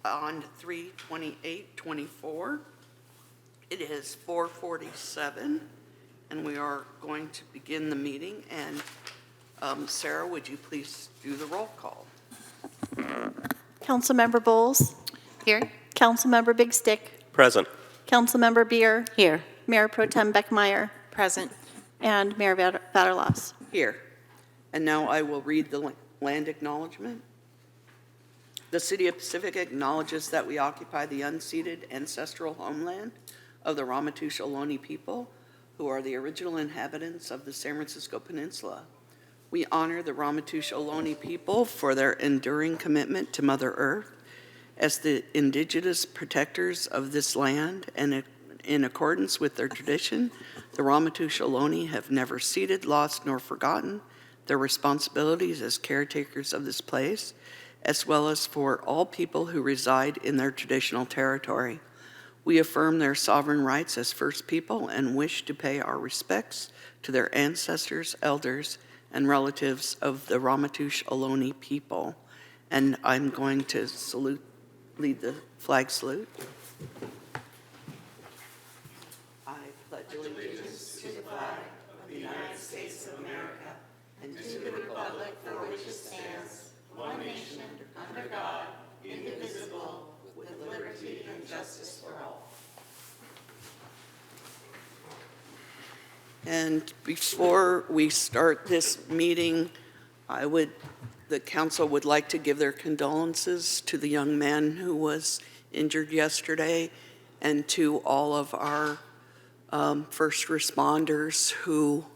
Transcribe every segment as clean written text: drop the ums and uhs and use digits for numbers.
on 3/28/24. It is 4:47, and we are going to begin the meeting. And Sarah, would you please do the roll call? Councilmember Bowles. Here. Councilmember Big Stick. Present. Councilmember Beer. Here. Mayor Pro Tem Beckmeyer. Present. And Mayor Vaterlos. Here. And now I will read the land acknowledgement. The City of Pacifica acknowledges that we occupy the unceded ancestral homeland of the Ramaytush Ohlone people, who are the original inhabitants of the San Francisco Peninsula. We honor the Ramaytush Ohlone people for their enduring commitment to Mother Earth as the indigenous protectors of this land, and in accordance with their tradition, the Ramaytush Ohlone have never ceded, lost, nor forgotten their responsibilities as caretakers of this place, as well as for all people who reside in their traditional territory. We affirm their sovereign rights as First People and wish to pay our respects to their ancestors, elders, and relatives of the Ramaytush Ohlone people. And I'm going to lead the flag salute. I pledge allegiance to the flag of the United States of America and to the republic for which it stands, one nation, under God, indivisible, with liberty and justice for all. And before we start this meeting, the council would like to give their condolences to the young man who was injured yesterday and to all of our first responders who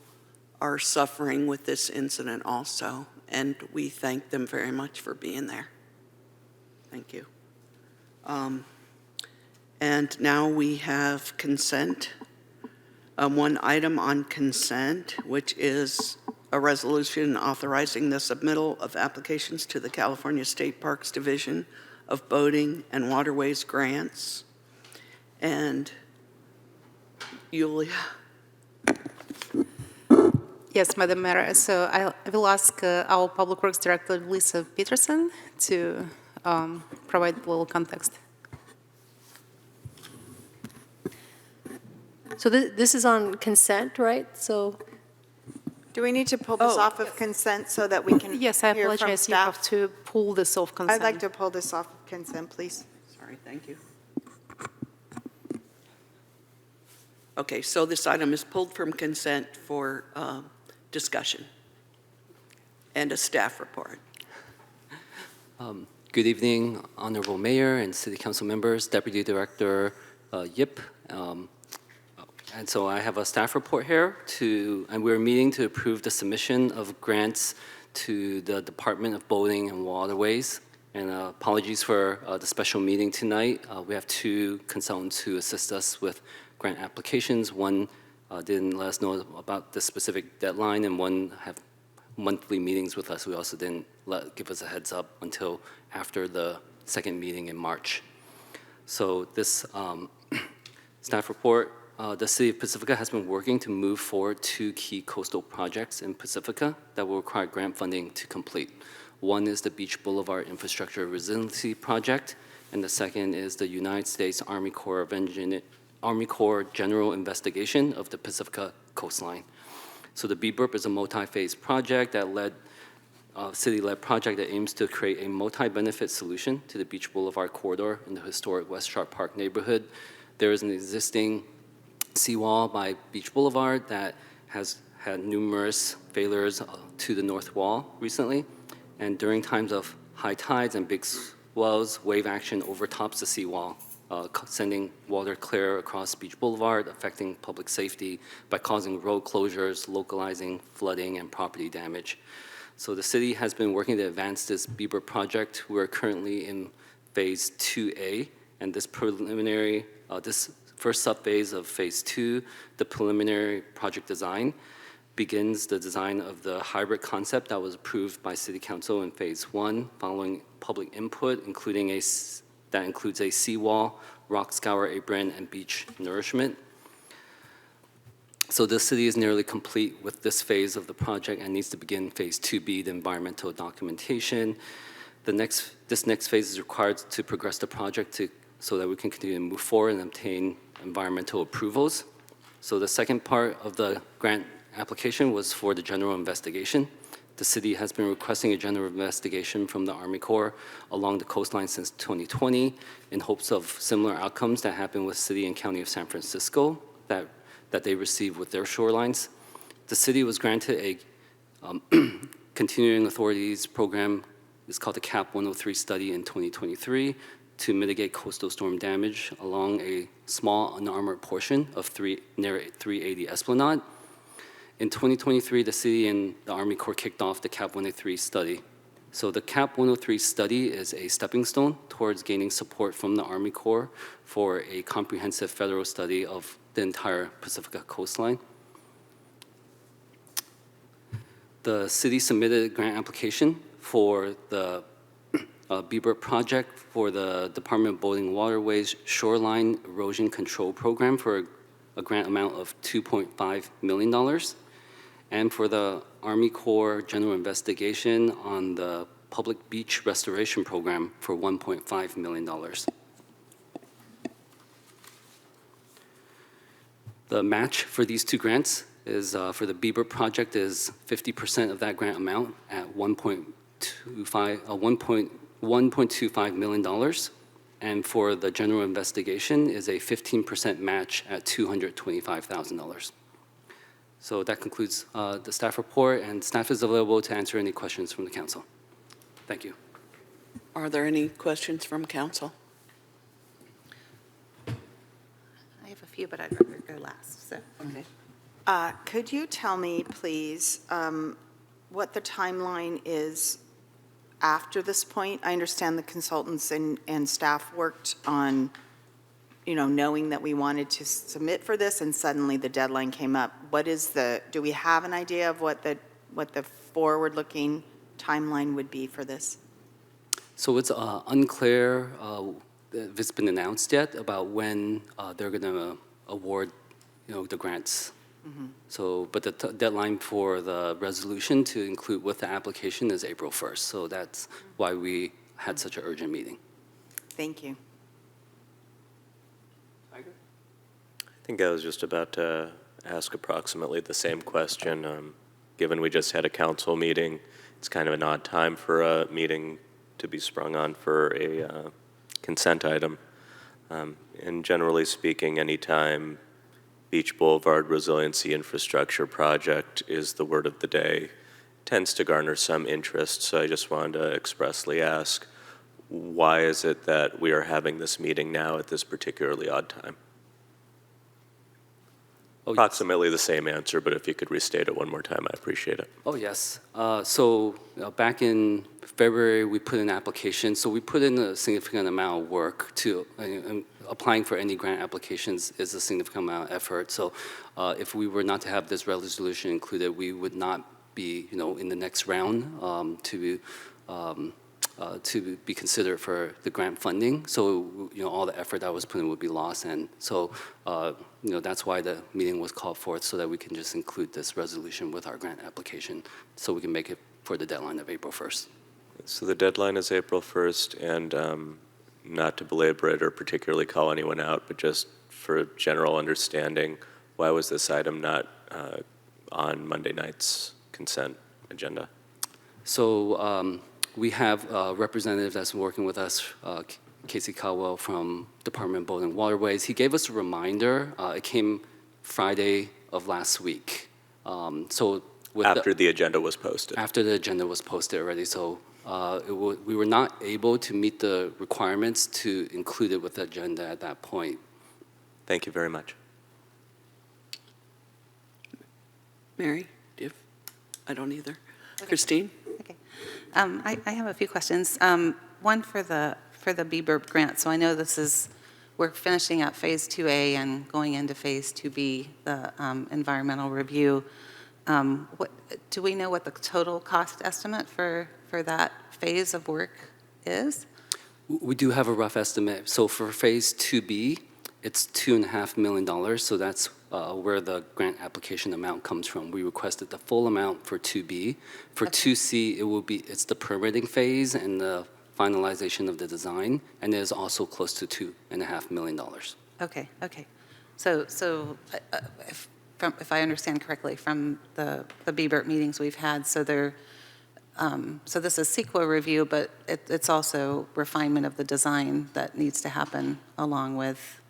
are suffering with this incident also. And we thank them very much for being there. Thank you. And now we have consent. One item on consent, which is a resolution authorizing the submittal of applications to the California State Parks Division of Boating and Waterways Grants. And Yulia. Yes, Madam Mayor. So I will ask our Public Works Director, Lisa Peterson, to provide a little context. So this is on consent, right? So Do we need to pull this off of consent so that we can Yes, I hear from apologize. You have staff? to pull this off consent. I'd like to pull this off of consent, please. Sorry, thank you. Okay, so this item is pulled from consent for discussion and a staff report. Good evening, Honorable Mayor and City Council members, Deputy Director Yip. And so I have a staff report here and we're meeting to approve the submission of grants to the Department of Boating and Waterways. And apologies for the special meeting tonight. We have two consultants who assist us with grant applications. One didn't let us know about the specific deadline, and one have monthly meetings with us. We also didn't give us a heads up until after the second meeting in March. So this staff report, the City of Pacifica has been working to move forward two key coastal projects in Pacifica that will require grant funding to complete. One is the Beach Boulevard Infrastructure Resiliency Project, and the second is the United States Army Corps General Investigation of the Pacifica coastline. So the BBRP is a multi-phase project city-led project that aims to create a multi-benefit solution to the Beach Boulevard corridor in the historic West Sharp Park neighborhood. There is an existing seawall by Beach Boulevard that has had numerous failures to the north wall recently. And during times of high tides and big swells, wave action overtops the seawall, sending water clear across Beach Boulevard, affecting public safety by causing road closures, localizing flooding and property damage. So the city has been working to advance this BBRP project. We're currently in phase 2A, and this first subphase of phase 2, the preliminary project design, begins the design of the hybrid concept that was approved by City Council in phase 1, following public input, that includes a seawall, rock scour apron, and beach nourishment. So the city is nearly complete with this phase of the project and needs to begin phase 2B, the environmental documentation. This next phase is required to progress the project so that we can continue to move forward and obtain environmental approvals. So the second part of the grant application was for the general investigation. The city has been requesting a general investigation from the Army Corps along the coastline since 2020 in hopes of similar outcomes that happened with City and County of San Francisco that they received with their shorelines. The city was granted a continuing authorities program. It's called the CAP 103 study in 2023 to mitigate coastal storm damage along a small unarmored portion of near 380 Esplanade. In 2023, the city and the Army Corps kicked off the CAP 103 study. So the CAP 103 study is a stepping stone towards gaining support from the Army Corps for a comprehensive federal study of the entire Pacifica coastline. The city submitted a grant application for the Bieber project for the Department of Boating and Waterways Shoreline Erosion Control Program for a grant amount of $2.5 million, and for the Army Corps General Investigation on the Public Beach Restoration Program for $1.5 million. The match for these two grants is for the Bieber project is 50% of that grant amount at $1.25 million, and for the general investigation is a 15% match at $225,000. So that concludes the staff report, and staff is available to answer any questions from the council. Thank you. Are there any questions from council? I have a few, but I'd rather go last, so. Okay. Could you tell me, please, what the timeline is after this point? I understand the consultants and staff worked on, knowing that we wanted to submit for this, and suddenly the deadline came up. Do we have an idea of what the forward-looking timeline would be for this? So it's unclear if it's been announced yet about when they're going to award, the grants. Mm-hmm. So, but the deadline for the resolution to include with the application is April 1st. So that's why we had such an urgent meeting. Thank you. I think I was just about to ask approximately the same question. Given we just had a council meeting, it's kind of an odd time for a meeting to be sprung on for a consent item. And generally speaking, anytime Beach Boulevard Resiliency Infrastructure Project is the word of the day, tends to garner some interest. So I just wanted to expressly ask, why is it that we are having this meeting now at this particularly odd time? Oh, yes. Approximately the same answer, but if you could restate it one more time, I appreciate it. Oh, yes. So back in February, we put in an application. So we put in a significant amount of work to applying for any grant applications is a significant amount of effort. So if we were not to have this resolution included, we would not be, in the next round to be considered for the grant funding. So, all the effort that was put in would be lost. And so, that's why the meeting was called forth, so that we can just include this resolution with our grant application so we can make it for the deadline of April 1st. So the deadline is April 1st, and not to belabor it or particularly call anyone out, but just for general understanding, why was this item not on Monday night's consent agenda? So we have a representative that's been working with us, Casey Caldwell from Department of Boating and Waterways. He gave us a reminder. It came Friday of last week. After the agenda was posted. After the agenda was posted already. So we were not able to meet the requirements to include it with the agenda at that point. Thank you very much. Mary, do you have? I don't either. Christine? Okay. I have a few questions. One for the Bieber grant. So I know we're finishing up Phase 2A and going into Phase 2B, the environmental review. Do we know what the total cost estimate for that phase of work is? We do have a rough estimate. So for Phase 2B, it's $2.5 million. So that's where the grant application amount comes from. We requested the full amount for 2B. For 2C, it's the permitting phase and the finalization of the design, and it is also close to $2.5 million. Okay, okay. So if I understand correctly from the BBERT meetings we've had, so so this is CEQA review, but it's also refinement of the design that needs to happen along with,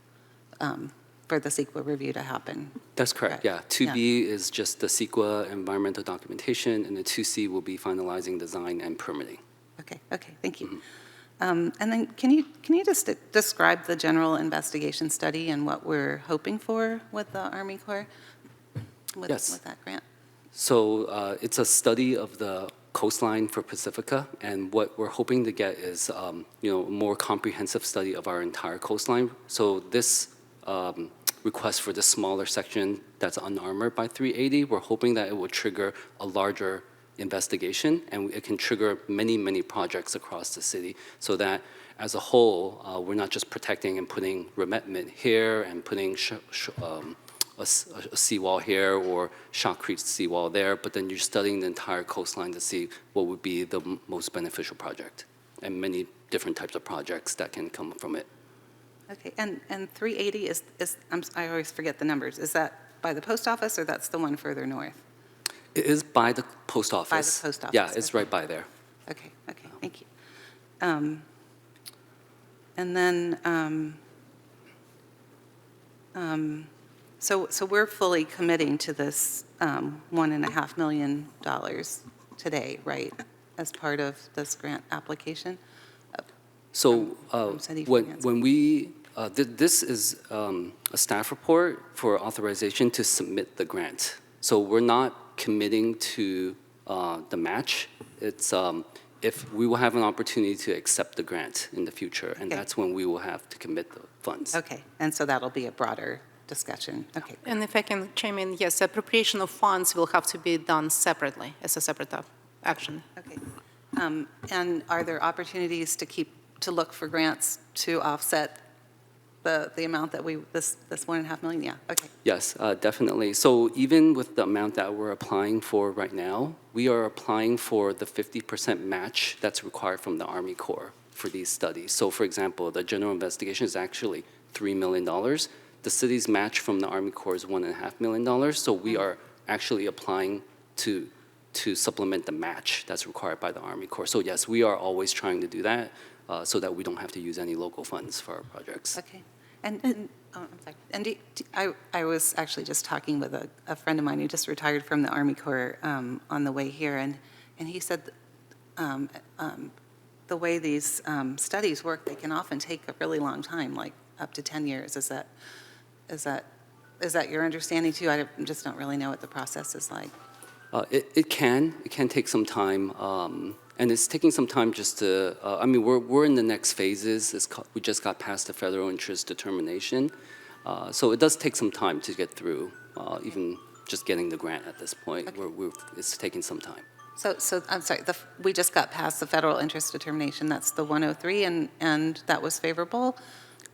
for the CEQA review to happen. That's correct, yeah. 2B is just the CEQA environmental documentation, and the 2C will be finalizing design and permitting. Okay, okay, thank you. And then can you just describe the general investigation study and what we're hoping for with the Army Corps? Yes. With that grant? So it's a study of the coastline for Pacifica, and what we're hoping to get is, a more comprehensive study of our entire coastline. So this request for this smaller section that's unarmored by 380, we're hoping that it will trigger a larger investigation, and it can trigger many, many projects across the city, so that as a whole, we're not just protecting and putting revetment here and putting a seawall here or shotcrete seawall there, but then you're studying the entire coastline to see what would be the most beneficial project, and many different types of projects that can come from it. Okay, and 380 is I always forget the numbers. Is that by the post office, or that's the one further north? It is by the post office. By the post office. Yeah, it's okay. right by there. Okay, okay, thank you. And then, so we're fully committing to this $1.5 million today, right, as part of this grant application? So from city when finance. we, this is a staff report for authorization to submit the grant. So we're not committing to the match. It's if we will have an opportunity to accept the grant in the future, and Okay. that's when we will have to commit the funds. Okay, and so that'll be a broader discussion. Okay, And if I can chime in, yes, appropriation of funds will have to be done separately, as a separate action. okay. And are there opportunities to look for grants to offset the amount that this $1.5 million? Yeah, okay. Yes, definitely. So even with the amount that we're applying for right now, we are applying for the 50% match that's required from the Army Corps for these studies. So for example, the general investigation is actually $3 million. The city's match from the Army Corps is $1.5 million. So we are actually applying to supplement the match that's required by the Army Corps. So yes, we are always trying to do that so that we don't have to use any local funds for our projects. Okay. And oh, I'm sorry. And I was actually just talking with a friend of mine who just retired from the Army Corps on the way here, and he said the way these studies work, they can often take a really long time, like up to 10 years. Is that your understanding too? I just don't really know what the process is like. It can take some time, and it's taking some time just to. I mean, we're in the next phases. We just got past the federal interest determination, so it does take some time to get through. Even just getting the grant at this point, Okay. it's taking some time. So I'm sorry. We just got past the federal interest determination. That's the 103, and that was favorable.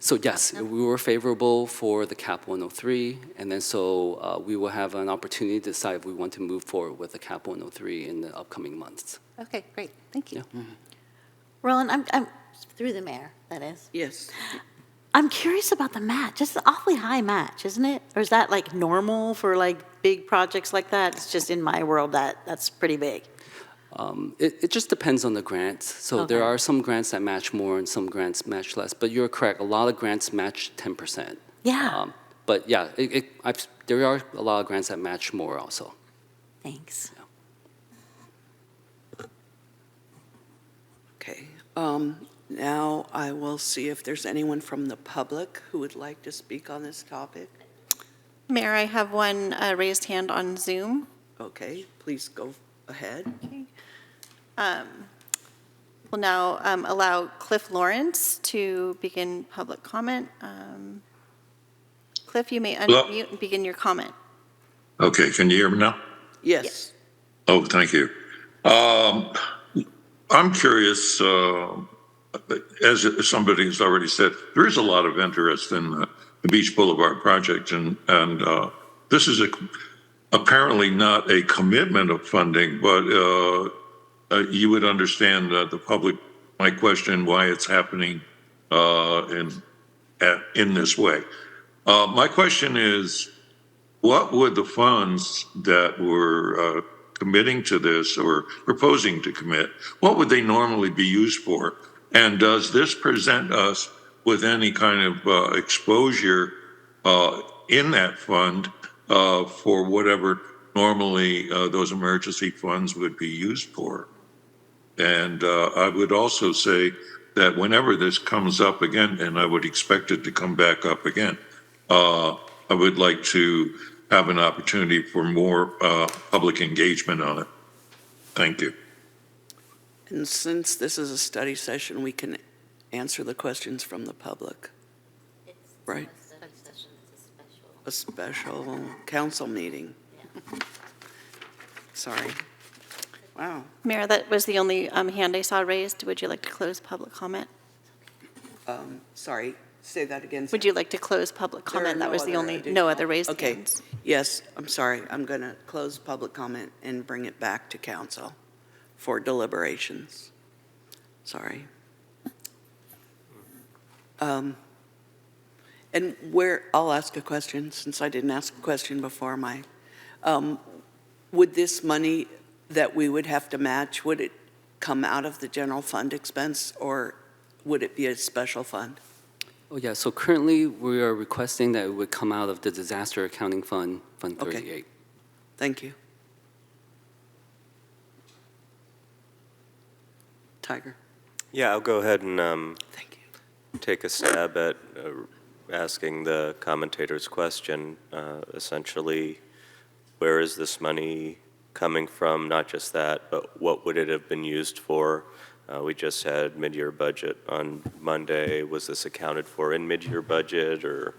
So yes, we were favorable for the CAP 103, and then so we will have an opportunity to decide if we want to move forward with the CAP 103 in the upcoming months. Okay, great. Thank you. Yeah. Roland, I'm through the mayor, that is. Yes. I'm curious about the match. It's an awfully high match, isn't it? Or is that like normal for like big projects like that? It's just in my world that's pretty big. It just depends on the grant. So there Okay. are some grants that match more and some grants match less. But you're correct. A lot of grants match 10%. Yeah. But yeah, there are a lot of grants that match more also. Thanks. Okay. Now I will see if there's anyone from the public who would like to speak on this topic. Mayor, I have one raised hand on Zoom. Okay, please go ahead. We'll now allow Cliff Lawrence to begin public comment. Cliff, you may unmute and begin your comment. Okay, can you hear me now? Yes. Oh, thank you. I'm curious, as somebody has already said, there is a lot of interest in the Beach Boulevard project, and this is apparently not a commitment of funding, but you would understand the public my question why it's happening in this way. My question is, what would the funds that were committing to this or proposing to commit, what would they normally be used for? And does this present us with any kind of exposure in that fund for whatever normally those emergency funds would be used for? And I would also say that whenever this comes up again, and I would expect it to come back up again, I would like to have an opportunity for more public engagement on it. Thank you. And since this is a study session, we can answer the questions from the public, right? A special council meeting. Sorry. Wow. Mayor, that was the only hand I saw raised. Would you like to close public comment? Sorry, say that again. Would you like to close public There are comment? That no was the other only, additional- no other raised Okay. hands. Yes, I'm sorry. I'm going to close public comment and bring it back to council for deliberations. Sorry. And I'll ask a question, since I didn't ask a question before would this money that we would have to match, would it come out of the general fund expense, or would it be a special fund? Oh, yeah, so currently we are requesting that it would come out of the Disaster Accounting Fund, Fund Okay. 38. Thank you. Tiger? Yeah, I'll go ahead and Thank you. take a stab at asking the commentator's question. Essentially, where is this money coming from? Not just that, but what would it have been used for? We just had mid-year budget on Monday. Was this accounted for in mid-year budget, or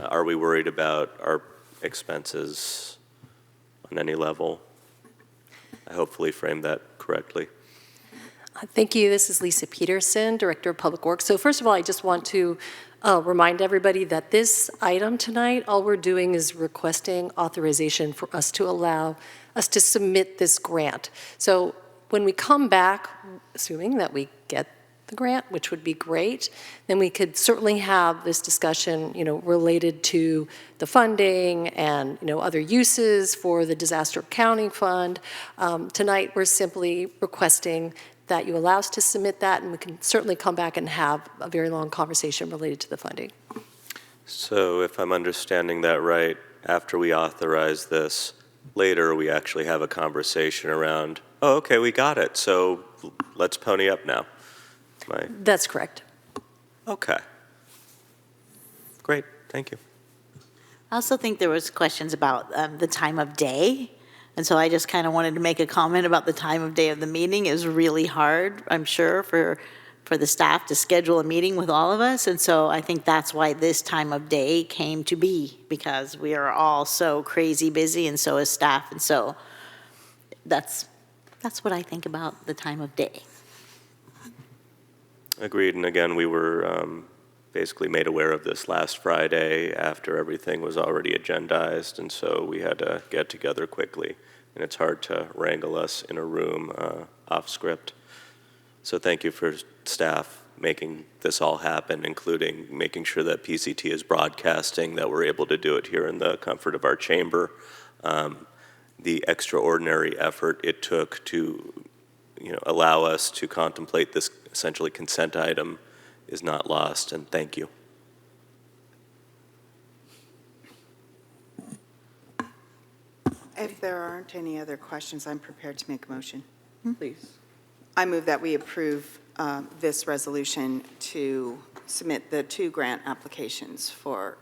are we worried about our expenses on any level? I hopefully framed that correctly. Thank you. This is Lisa Peterson, Director of Public Works. So first of all, I just want to remind everybody that this item tonight, all we're doing is requesting authorization for us to allow us to submit this grant. So when we come back, assuming that we get the grant, which would be great, then we could certainly have this discussion, related to the funding and, other uses for the Disaster Accounting Fund. Tonight, we're simply requesting that you allow us to submit that, and we can certainly come back and have a very long conversation related to the funding. So if I'm understanding that right, after we authorize this, later we actually have a conversation around, oh, okay, we got it, so let's pony up now. That's correct. Okay. Great, thank you. I also think there was questions about the time of day. And so I just kind of wanted to make a comment about the time of day of the meeting. It was really hard, I'm sure, for the staff to schedule a meeting with all of us. And so I think that's why this time of day came to be, because we are all so crazy busy, and so is staff. And so that's what I think about the time of day. Agreed, and again, we were basically made aware of this last Friday after everything was already agendized, and so we had to get together quickly, and it's hard to wrangle us in a room off script. So thank you for staff making this all happen, including making sure that PCT is broadcasting, that we're able to do it here in the comfort of our chamber. The extraordinary effort it took to allow us to contemplate this essentially consent item is not lost, and thank you. If there aren't any other questions, I'm prepared to make a motion. Please. I move that we approve this resolution to submit the 2 grant applications for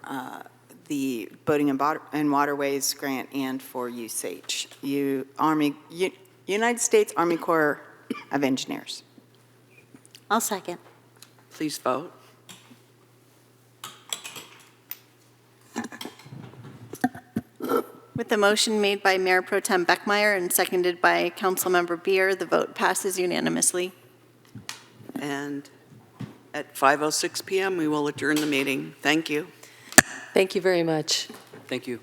the Boating and Waterways grant and for USACE, United States Army Corps of Engineers. I'll second. Please vote. With the motion made by Mayor Pro Tem Beckmeyer and seconded by Councilmember Beer, the vote passes unanimously. And at 5:06 PM, we will adjourn the meeting. Thank you. Thank you very much. Thank you.